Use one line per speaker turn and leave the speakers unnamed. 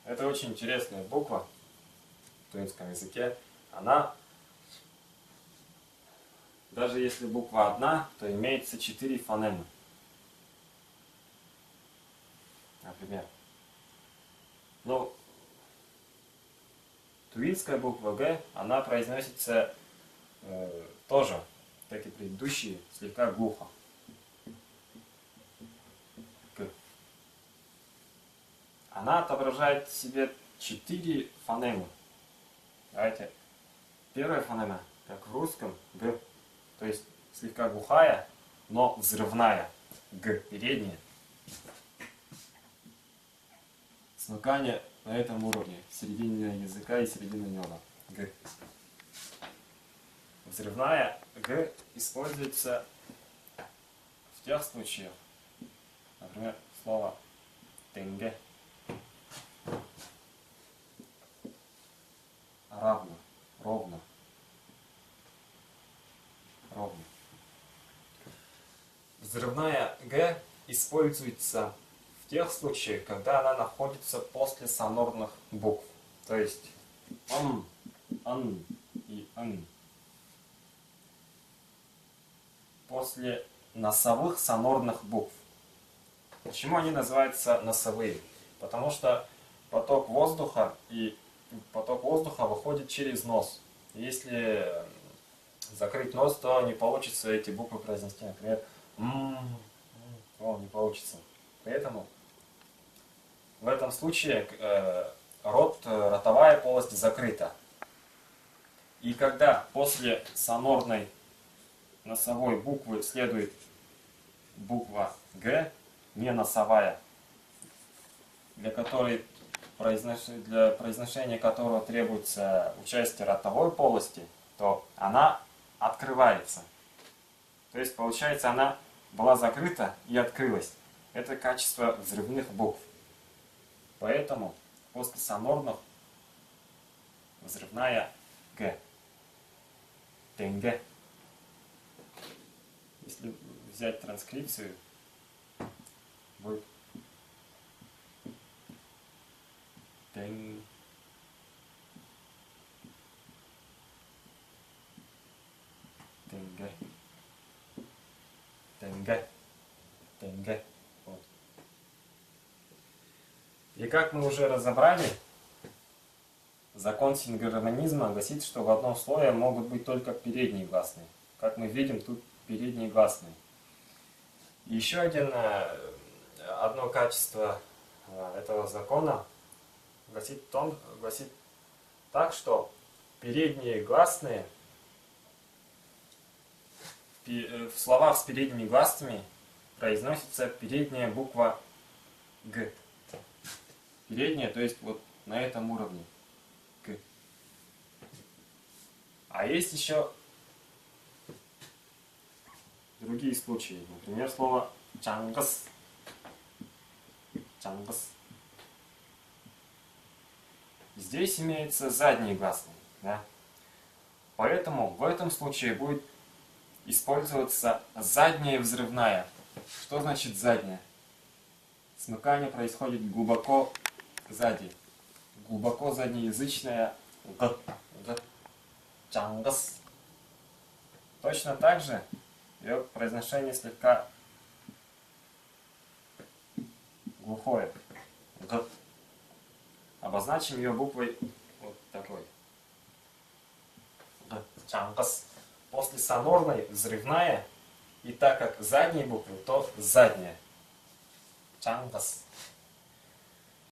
Это очень интересная буква в тунисском языке. Она, даже если буква одна, то имеется 4 фонемы. Например. Ну, тувинская буква Г, она произносится тоже, как и предыдущие, слегка глухо. Г. Она отображает в себе 4 фонемы. Давайте. Первая фонема, как в русском, Г, то есть слегка глухая, но взрывная. Г, передняя. Смыкание на этом уровне, середина языка и середина неба. Г. Взрывная Г используется в тех случаях, например, слово тенге. Равно, ровно, ровно. Взрывная Г используется в тех случаях, когда она находится после сонорных букв. То есть ан и ан. После носовых сонорных букв. Почему они называются носовые? Потому что поток воздуха выходит через нос. Если закрыть нос, то не получится эти буквы произнести. Например, не получится. Поэтому в этом случае ротовая полость закрыта. И когда после сонорной носовой буквы следует буква Г, не носовая, для произношения которого требуется участие ротовой полости, то она открывается. То есть, получается, она была закрыта и открылась. Это качество взрывных букв. Поэтому после сонорных взрывная Г. Тенге. Если взять транскрипцию, будет тенге. Тенге. Вот. И как мы уже разобрали, закон сингармонизма гласит, что в одном слое могут быть только передние гласные. Как мы видим, тут передние гласные. И еще одно качество этого закона гласит так, что передние гласные в словах с передними гласными произносится передняя буква Г. Передняя, то есть вот на этом уровне. Г. А есть еще другие случаи. Например, слово чангас. Чангас. Здесь имеются задние гласные. Да? Поэтому в этом случае будет использоваться задняя взрывная. Что значит задняя? Смыкание происходит глубоко сзади. Глубоко заднеязычная Г. Чангас. Точно так же ее произношение слегка глухое. Г. Обозначим ее буквой вот такой. Г. Чангас. После сонорной взрывная, и так как задние буквы, то задняя. Чангас.